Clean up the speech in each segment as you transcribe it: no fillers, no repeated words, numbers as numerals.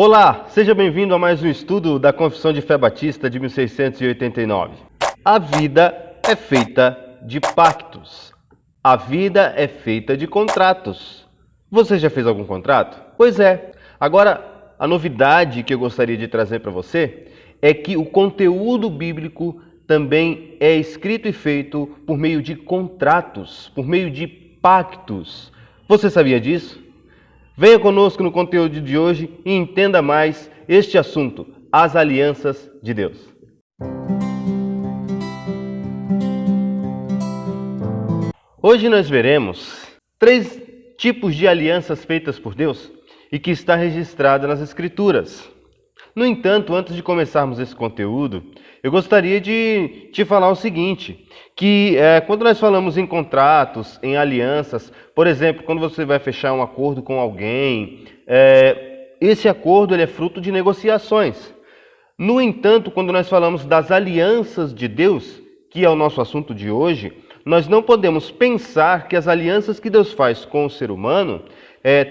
Olá, seja bem-vindo a mais um estudo da Confissão de Fé Batista de 1689. A vida é feita de pactos. A vida é feita de contratos. Você já fez algum contrato? Pois é. Agora, a novidade que eu gostaria de trazer para você é que o conteúdo bíblico também é escrito e feito por meio de contratos, por meio de pactos. Você sabia disso? Venha conosco no conteúdo de hoje e entenda mais este assunto, as alianças de Deus. Hoje nós veremos 3 tipos de alianças feitas por Deus e que está registrada nas Escrituras. No entanto, antes de começarmos esse conteúdo, eu gostaria de te falar o seguinte, que quando nós falamos em contratos, em alianças, por exemplo, quando você vai fechar um acordo com alguém, esse acordo ele é fruto de negociações. No entanto, quando nós falamos das alianças de Deus, que é o nosso assunto de hoje, nós não podemos pensar que as alianças que Deus faz com o ser humano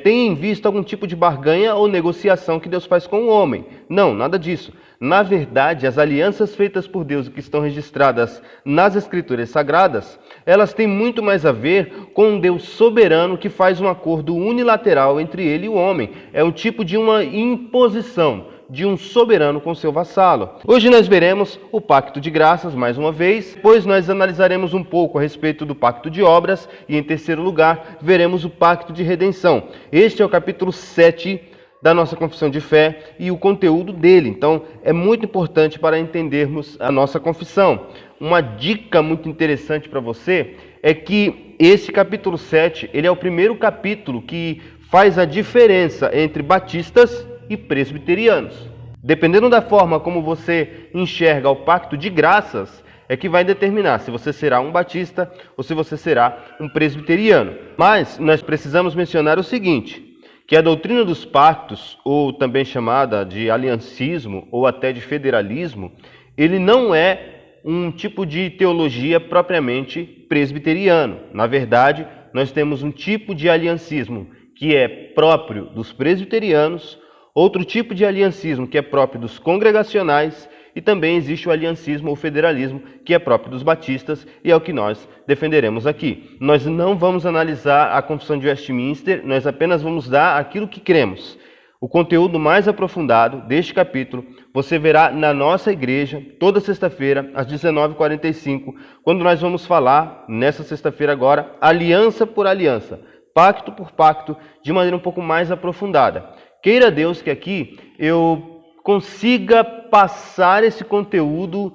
tem em vista algum tipo de barganha ou negociação que Deus faz com o homem. Não, nada disso. Na verdade, as alianças feitas por Deus e que estão registradas nas Escrituras Sagradas, elas têm muito mais a ver com um Deus soberano que faz um acordo unilateral entre ele e o homem. É um tipo de uma imposição de um soberano com seu vassalo. Hoje nós veremos o pacto de graças, mais uma vez, depois nós analisaremos um pouco a respeito do pacto de obras e, em terceiro lugar, veremos o pacto de redenção. Este é o capítulo 7 da nossa confissão de fé e o conteúdo dele. Então, é muito importante para entendermos a nossa confissão. Uma dica muito interessante para você é que esse capítulo 7, ele é o primeiro capítulo que faz a diferença entre batistas e presbiterianos. Dependendo da forma como você enxerga o pacto de graças, é que vai determinar se você será um batista ou se você será um presbiteriano. Mas nós precisamos mencionar o seguinte, que a doutrina dos pactos, ou também chamada de aliancismo ou até de federalismo, ele não é um tipo de teologia propriamente presbiteriano. Na verdade, nós temos um tipo de aliancismo que é próprio dos presbiterianos, outro tipo de aliancismo que é próprio dos congregacionais e também existe o aliancismo ou federalismo que é próprio dos batistas e é o que nós defenderemos aqui. Nós não vamos analisar a Confissão de Westminster, nós apenas vamos dar aquilo que cremos. O conteúdo mais aprofundado deste capítulo você verá na nossa igreja toda sexta-feira às 19h45, quando nós vamos falar, nessa sexta-feira agora, aliança por aliança, pacto por pacto, de maneira um pouco mais aprofundada. Queira Deus que aqui eu consiga passar esse conteúdo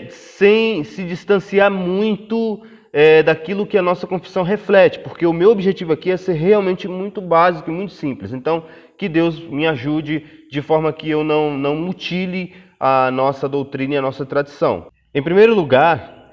sem se distanciar muito daquilo que a nossa confissão reflete, porque o meu objetivo aqui é ser realmente muito básico e muito simples. Então, que Deus me ajude de forma que eu não mutile a nossa doutrina e a nossa tradição. Em primeiro lugar,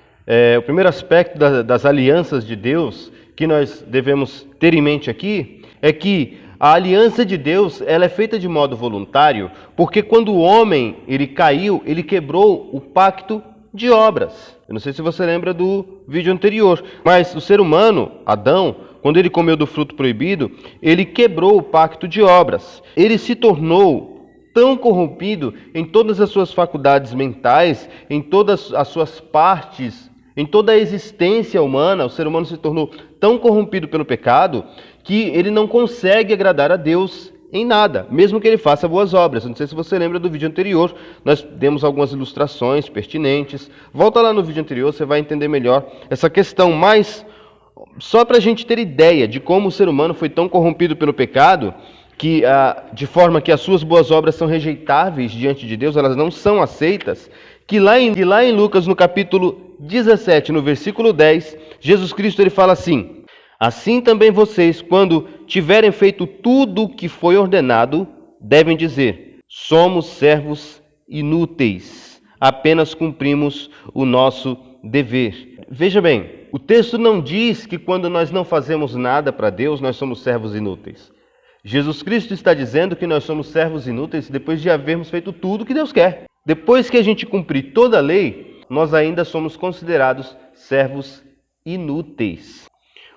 o primeiro aspecto das alianças de Deus que nós devemos ter em mente aqui é que a aliança de Deus ela é feita de modo voluntário, porque quando o homem ele caiu, ele quebrou o pacto de obras. Eu não sei se você lembra do vídeo anterior, mas o ser humano, Adão, quando ele comeu do fruto proibido, ele quebrou o pacto de obras. Ele se tornou tão corrompido em todas as suas faculdades mentais, em todas as suas partes, em toda a existência humana, o ser humano se tornou tão corrompido pelo pecado que ele não consegue agradar a Deus em nada, mesmo que ele faça boas obras. Não sei se você lembra do vídeo anterior, nós demos algumas ilustrações pertinentes. Volta lá no vídeo anterior, você vai entender melhor essa questão. Mas, só para a gente ter ideia de como o ser humano foi tão corrompido pelo pecado, que de forma que as suas boas obras são rejeitáveis diante de Deus, elas não são aceitas, que lá em Lucas, no capítulo 17, no versículo 10, Jesus Cristo ele fala assim: assim também vocês, quando tiverem feito tudo o que foi ordenado, devem dizer: somos servos inúteis, apenas cumprimos o nosso dever. Veja bem, o texto não diz que quando nós não fazemos nada para Deus, nós somos servos inúteis. Jesus Cristo está dizendo que nós somos servos inúteis depois de havermos feito tudo o que Deus quer. Depois que a gente cumprir toda a lei, nós ainda somos considerados servos inúteis.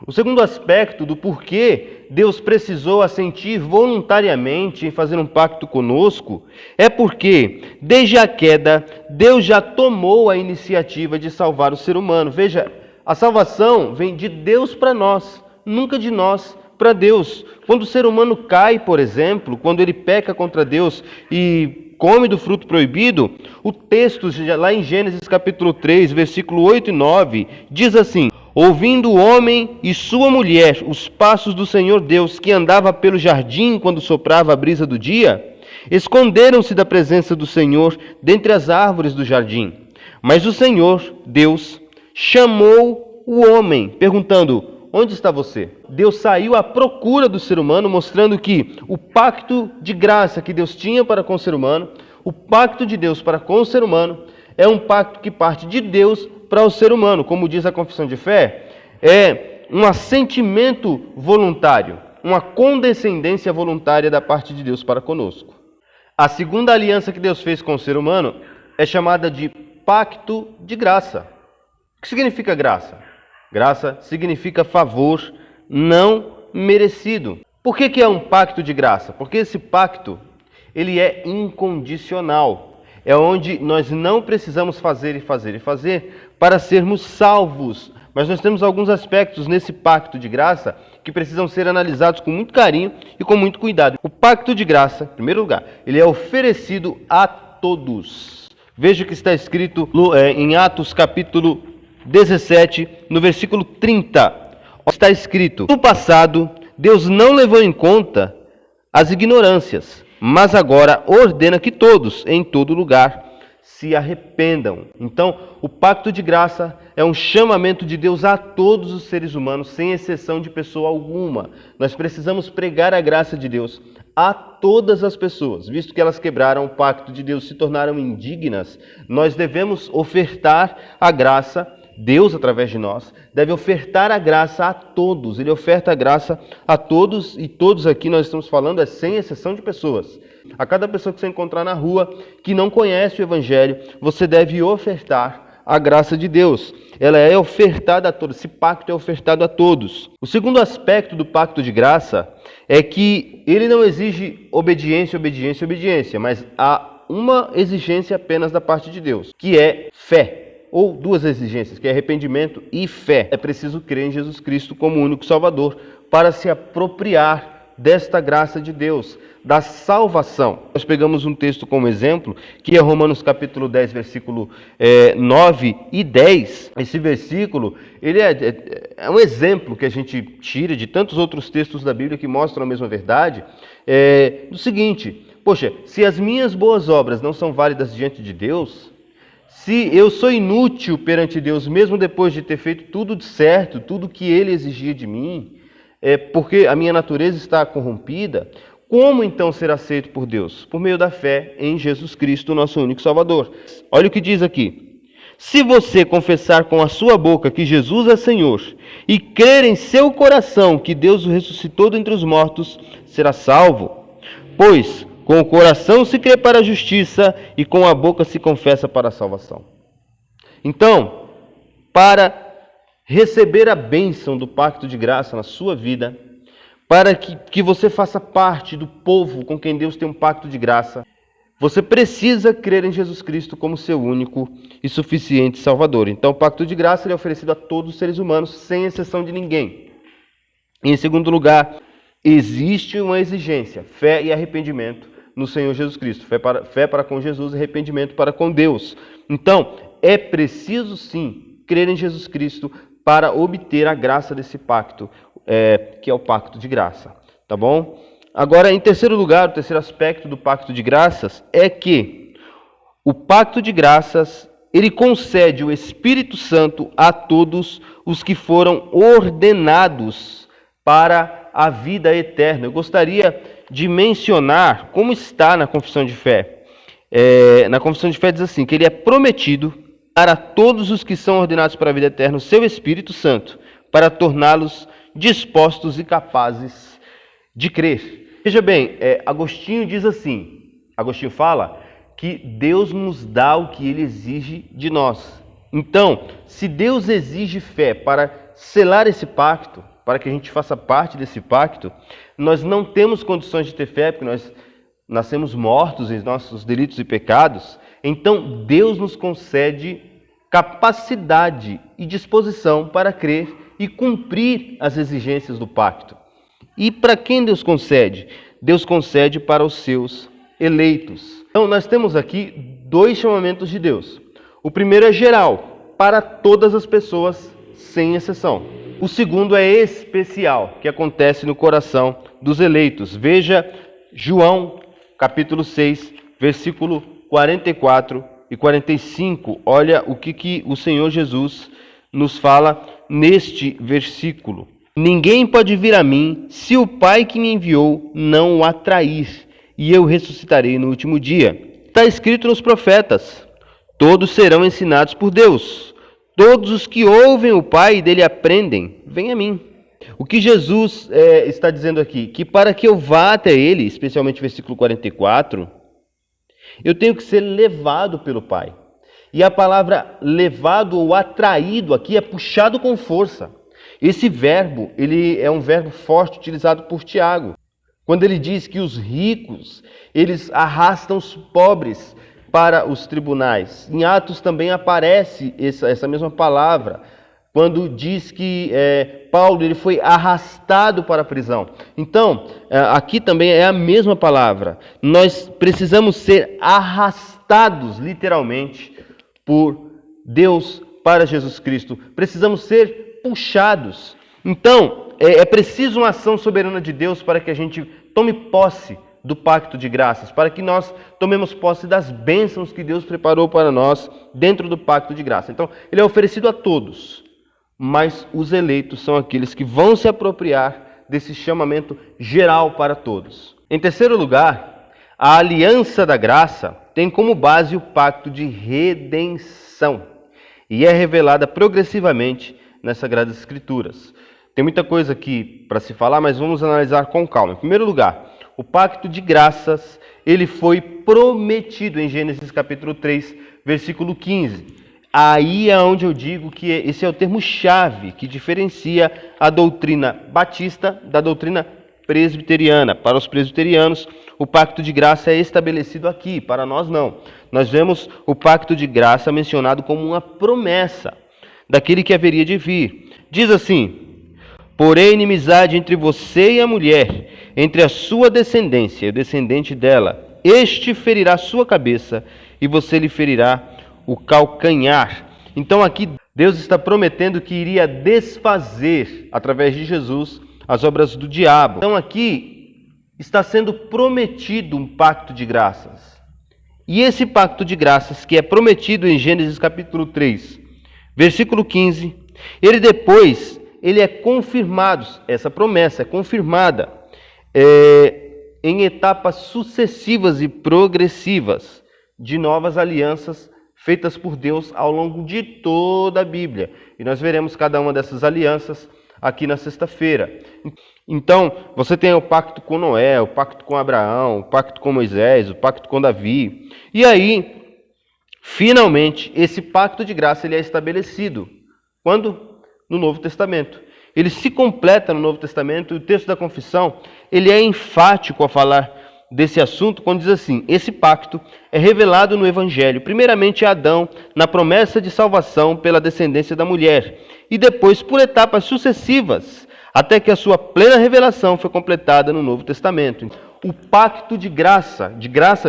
O segundo aspecto do porquê Deus precisou assentir voluntariamente em fazer um pacto conosco é porque, desde a queda, Deus já tomou a iniciativa de salvar o ser humano. Veja, a salvação vem de Deus para nós, nunca de nós para Deus. Quando o ser humano cai, por exemplo, quando ele peca contra Deus e come do fruto proibido, o texto lá em Gênesis capítulo 3, versículo 8 e 9, diz assim: ouvindo o homem e sua mulher os passos do Senhor Deus, que andava pelo jardim quando soprava a brisa do dia, esconderam-se da presença do Senhor dentre as árvores do jardim. Mas o Senhor, Deus, chamou o homem, perguntando: onde está você? Deus saiu à procura do ser humano, mostrando que o pacto de graça que Deus tinha para com o ser humano, o pacto de Deus para com o ser humano, é um pacto que parte de Deus para o ser humano. Como diz a confissão de fé, é um assentimento voluntário, uma condescendência voluntária da parte de Deus para conosco. A segunda aliança que Deus fez com o ser humano é chamada de pacto de graça. O que significa graça? Graça significa favor não merecido. Por que é um pacto de graça? Porque esse pacto, ele é incondicional. É onde nós não precisamos fazer para sermos salvos. Mas nós temos alguns aspectos nesse pacto de graça que precisam ser analisados com muito carinho e com muito cuidado. O pacto de graça, em primeiro lugar, ele é oferecido a todos. Veja o que está escrito em Atos capítulo 17, no versículo 30, está escrito: no passado, Deus não levou em conta as ignorâncias, mas agora ordena que todos, em todo lugar, se arrependam. Então, o pacto de graça é um chamamento de Deus a todos os seres humanos, sem exceção de pessoa alguma. Nós precisamos pregar a graça de Deus a todas as pessoas, visto que elas quebraram o pacto de Deus, se tornaram indignas. Nós devemos ofertar a graça. Deus, através de nós, deve ofertar a graça a todos. Ele oferta a graça a todos, e todos aqui nós estamos falando sem exceção de pessoas. A cada pessoa que você encontrar na rua que não conhece o Evangelho, você deve ofertar a graça de Deus. Ela é ofertada a todos, esse pacto é ofertado a todos. O segundo aspecto do pacto de graça é que ele não exige obediência, mas há uma exigência apenas da parte de Deus, que é fé. Ou duas exigências, que é arrependimento e fé. É preciso crer em Jesus Cristo como o único Salvador para se apropriar desta graça de Deus, da salvação. Nós pegamos um texto como exemplo, que é Romanos capítulo 10, versículo 9 e 10. Esse versículo, ele é um exemplo que a gente tira de tantos outros textos da Bíblia que mostram a mesma verdade. Do seguinte: poxa, se as minhas boas obras não são válidas diante de Deus, se eu sou inútil perante Deus, mesmo depois de ter feito tudo certo, tudo que Ele exigia de mim, porque a minha natureza está corrompida, como então ser aceito por Deus? Por meio da fé em Jesus Cristo, nosso único Salvador. Olha o que diz aqui: se você confessar com a sua boca que Jesus é Senhor e crer em seu coração que Deus o ressuscitou dentre os mortos, será salvo. Pois com o coração se crê para a justiça e com a boca se confessa para a salvação. Então, para receber a bênção do pacto de graça na sua vida, para que você faça parte do povo com quem Deus tem um pacto de graça, você precisa crer em Jesus Cristo como seu único e suficiente Salvador. Então, o pacto de graça ele é oferecido a todos os seres humanos, sem exceção de ninguém. E, em segundo lugar, existe uma exigência, fé e arrependimento no Senhor Jesus Cristo. Fé para com Jesus e arrependimento para com Deus. Então, é preciso sim crer em Jesus Cristo para obter a graça desse pacto, que é o pacto de graça. Tá bom? Agora, em terceiro lugar, o terceiro aspecto do pacto de graças é que o pacto de graças, ele concede o Espírito Santo a todos os que foram ordenados para a vida eterna. Eu gostaria de mencionar como está na Confissão de Fé. Na Confissão de Fé diz assim, que ele é prometido para todos os que são ordenados para a vida eterna, o seu Espírito Santo, para torná-los dispostos e capazes de crer. Veja bem, Agostinho diz assim, Agostinho fala que Deus nos dá o que Ele exige de nós. Então, se Deus exige fé para selar esse pacto, para que a gente faça parte desse pacto, nós não temos condições de ter fé, porque nós nascemos mortos em nossos delitos e pecados. Então Deus nos concede capacidade e disposição para crer e cumprir as exigências do pacto. E para quem Deus concede? Deus concede para os seus eleitos. Então nós temos aqui 2 chamamentos de Deus. O primeiro é geral, para todas as pessoas, sem exceção. O segundo é especial, que acontece no coração dos eleitos. Veja João, capítulo 6, versículo 44 e 45. Olha o que o Senhor Jesus nos fala neste versículo. Ninguém pode vir a mim se o Pai que me enviou não o atrair, e eu ressuscitarei no último dia. Está escrito nos profetas: todos serão ensinados por Deus. Todos os que ouvem o Pai e dele aprendem, vem a mim. O que Jesus está dizendo aqui? Que para que eu vá até ele, especialmente versículo 44, eu tenho que ser levado pelo Pai. E a palavra levado ou atraído aqui é puxado com força. Esse verbo, ele é um verbo forte utilizado por Tiago, quando ele diz que os ricos, eles arrastam os pobres para os tribunais. Em Atos também aparece essa mesma palavra, quando diz que Paulo ele foi arrastado para a prisão. Então, aqui também é a mesma palavra. Nós precisamos ser arrastados, literalmente, por Deus para Jesus Cristo. Precisamos ser puxados. Então, é preciso uma ação soberana de Deus para que a gente tome posse do pacto de graças, para que nós tomemos posse das bênçãos que Deus preparou para nós dentro do pacto de graça. Então, ele é oferecido a todos, mas os eleitos são aqueles que vão se apropriar desse chamamento geral para todos. Em terceiro lugar, a aliança da graça tem como base o pacto de redenção e é revelada progressivamente nas Sagradas Escrituras. Tem muita coisa aqui para se falar, mas vamos analisar com calma. Em primeiro lugar, o pacto de graças, ele foi prometido em Gênesis capítulo 3, versículo 15. Aí é onde eu digo que esse é o termo-chave que diferencia a doutrina batista da doutrina presbiteriana. Para os presbiterianos, o pacto de graça é estabelecido aqui, para nós não. Nós vemos o pacto de graça mencionado como uma promessa daquele que haveria de vir. Diz assim: porém, inimizade entre você e a mulher, entre a sua descendência e o descendente dela. Este ferirá a sua cabeça e você lhe ferirá o calcanhar. Então aqui Deus está prometendo que iria desfazer, através de Jesus, as obras do diabo. Então aqui está sendo prometido um pacto de graças. E esse pacto de graças, que é prometido em Gênesis capítulo 3, versículo 15, ele é confirmado, essa promessa é confirmada em etapas sucessivas e progressivas de novas alianças feitas por Deus ao longo de toda a Bíblia. E nós veremos cada uma dessas alianças aqui na sexta-feira. Então, você tem o pacto com Noé, o pacto com Abraão, o pacto com Moisés, o pacto com Davi. E aí, finalmente, esse pacto de graça ele é estabelecido. Quando? No Novo Testamento. Ele se completa no Novo Testamento, e o texto da confissão ele é enfático a falar desse assunto, quando diz assim: esse pacto é revelado no Evangelho, primeiramente a Adão, na promessa de salvação pela descendência da mulher, e depois por etapas sucessivas, até que a sua plena revelação foi completada no Novo Testamento. O pacto de graça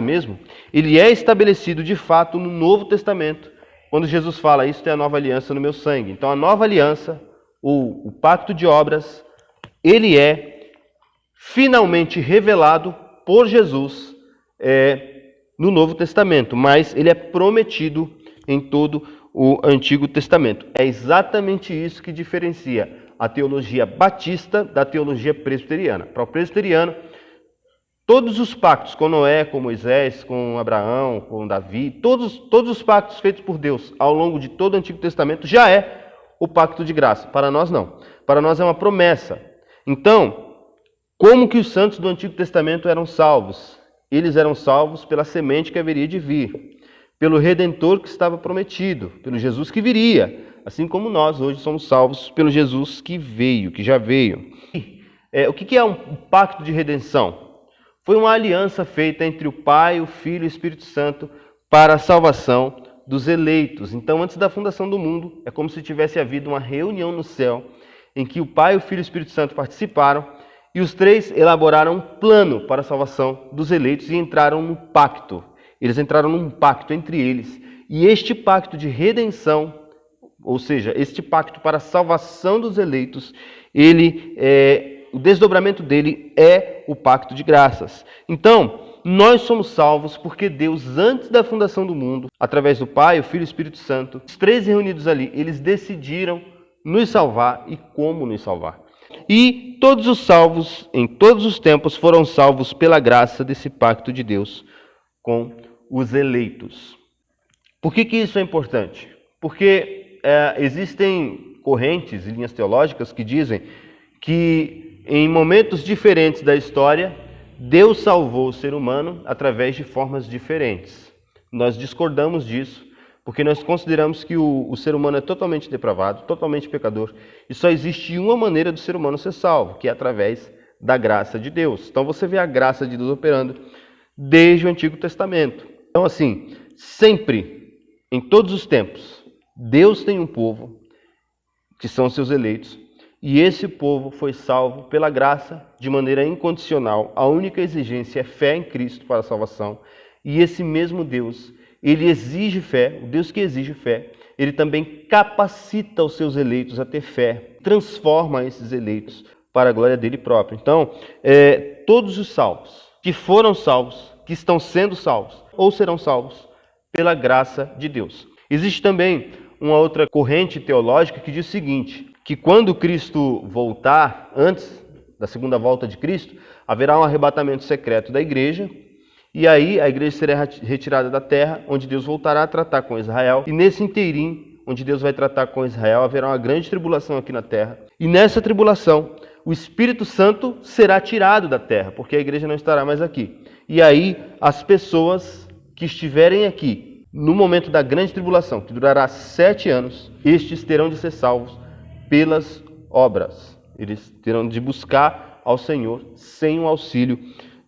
mesmo, ele é estabelecido de fato no Novo Testamento, quando Jesus fala: isso é a nova aliança no meu sangue. Então a nova aliança, ou o pacto de obras, ele é finalmente revelado por Jesus no Novo Testamento, mas ele é prometido em todo o Antigo Testamento. É exatamente isso que diferencia a teologia batista da teologia presbiteriana. Para o presbiteriano, todos os pactos com Noé, com Moisés, com Abraão, com Davi, todos os pactos feitos por Deus ao longo de todo o Antigo Testamento já é o pacto de graça. Para nós não. Para nós é uma promessa. Então, como que os santos do Antigo Testamento eram salvos? Eles eram salvos pela semente que haveria de vir, pelo Redentor que estava prometido, pelo Jesus que viria, assim como nós hoje somos salvos pelo Jesus que veio, que já veio. O que é um pacto de redenção? Foi uma aliança feita entre o Pai, o Filho e o Espírito Santo para a salvação dos eleitos. Então, antes da fundação do mundo, é como se tivesse havido uma reunião no céu, em que o Pai, o Filho e o Espírito Santo participaram, e os três elaboraram um plano para a salvação dos eleitos e entraram no pacto. Eles entraram num pacto entre eles. E este pacto de redenção, ou seja, este pacto para a salvação dos eleitos, o desdobramento dele é o pacto de graças. Então, nós somos salvos porque Deus, antes da fundação do mundo, através do Pai, o Filho e o Espírito Santo, os três reunidos ali, eles decidiram nos salvar e como nos salvar. E todos os salvos, em todos os tempos, foram salvos pela graça desse pacto de Deus com os eleitos. Por que isso é importante? Porque existem correntes e linhas teológicas que dizem que em momentos diferentes da história, Deus salvou o ser humano através de formas diferentes. Nós discordamos disso, porque nós consideramos que o ser humano é totalmente depravado, totalmente pecador, e só existe uma maneira do ser humano ser salvo, que é através da graça de Deus. Então você vê a graça de Deus operando desde o Antigo Testamento. Então assim, sempre, em todos os tempos, Deus tem um povo, que são seus eleitos, e esse povo foi salvo pela graça de maneira incondicional. A única exigência é fé em Cristo para a salvação. E esse mesmo Deus, ele exige fé, o Deus que exige fé, ele também capacita os seus eleitos a ter fé, transforma esses eleitos para a glória dele próprio. Então, todos os salvos, que foram salvos, que estão sendo salvos, ou serão salvos pela graça de Deus. Existe também uma outra corrente teológica que diz o seguinte, que quando Cristo voltar, antes da segunda volta de Cristo, haverá um arrebatamento secreto da igreja, e aí a igreja será retirada da terra, onde Deus voltará a tratar com Israel, e nesse inteirinho, onde Deus vai tratar com Israel, haverá uma grande tribulação aqui na terra, e nessa tribulação, o Espírito Santo será tirado da terra, porque a igreja não estará mais aqui. E aí, as pessoas que estiverem aqui, no momento da grande tribulação, que durará 7 anos, estes terão de ser salvos pelas obras. Eles terão de buscar ao Senhor sem o auxílio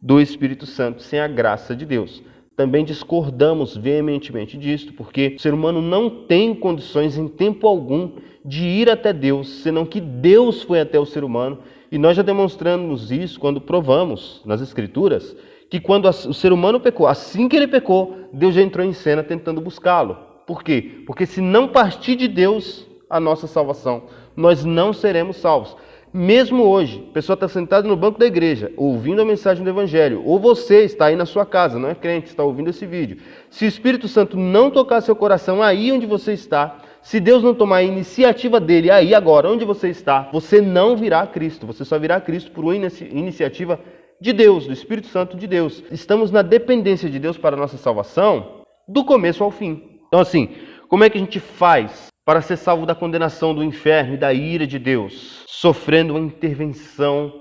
do Espírito Santo, sem a graça de Deus. Também discordamos veementemente disto, porque o ser humano não tem condições em tempo algum de ir até Deus, senão que Deus foi até o ser humano, e nós já demonstramos isso quando provamos nas Escrituras, que quando o ser humano pecou, assim que ele pecou, Deus já entrou em cena tentando buscá-lo. Por quê? Porque se não partir de Deus a nossa salvação, nós não seremos salvos. Mesmo hoje, a pessoa está sentada no banco da igreja, ouvindo a mensagem do Evangelho, ou você está aí na sua casa, não é crente, está ouvindo esse vídeo. Se o Espírito Santo não tocar seu coração aí onde você está, se Deus não tomar a iniciativa dele aí agora, onde você está, você não virá a Cristo, você só virá a Cristo por uma iniciativa de Deus, do Espírito Santo de Deus. Estamos na dependência de Deus para a nossa salvação, do começo ao fim. Então assim, como é que a gente faz para ser salvo da condenação do inferno e da ira de Deus? Sofrendo uma intervenção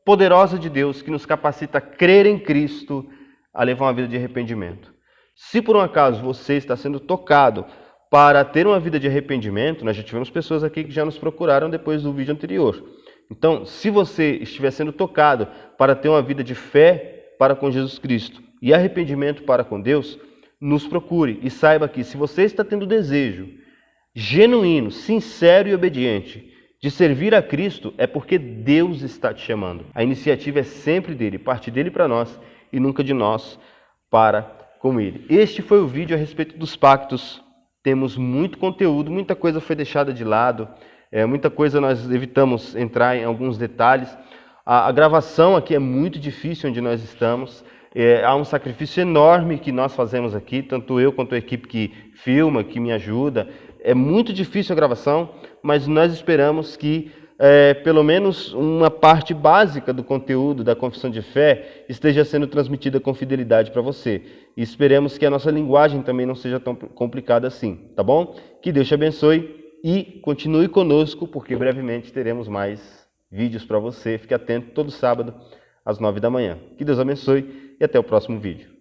poderosa de Deus que nos capacita a crer em Cristo, a levar uma vida de arrependimento. Se por um acaso você está sendo tocado para ter uma vida de arrependimento, nós já tivemos pessoas aqui que já nos procuraram depois do vídeo anterior. Então, se você estiver sendo tocado para ter uma vida de fé para com Jesus Cristo e arrependimento para com Deus, nos procure e saiba que se você está tendo desejo genuíno, sincero e obediente de servir a Cristo, é porque Deus está te chamando. A iniciativa é sempre dele, parte dele para nós e nunca de nós para com ele. Este foi o vídeo a respeito dos pactos. Temos muito conteúdo, muita coisa foi deixada de lado, muita coisa nós evitamos entrar em alguns detalhes. A gravação aqui é muito difícil onde nós estamos. Há um sacrifício enorme que nós fazemos aqui, tanto eu quanto a equipe que filma, que me ajuda. É muito difícil a gravação, mas nós esperamos que pelo menos uma parte básica do conteúdo da confissão de fé esteja sendo transmitida com fidelidade para você. E esperemos que a nossa linguagem também não seja tão complicada assim, tá bom? Que Deus te abençoe e continue conosco, porque brevemente teremos mais vídeos para você. Fique atento todo sábado às 9 da manhã. Que Deus abençoe e até o próximo vídeo.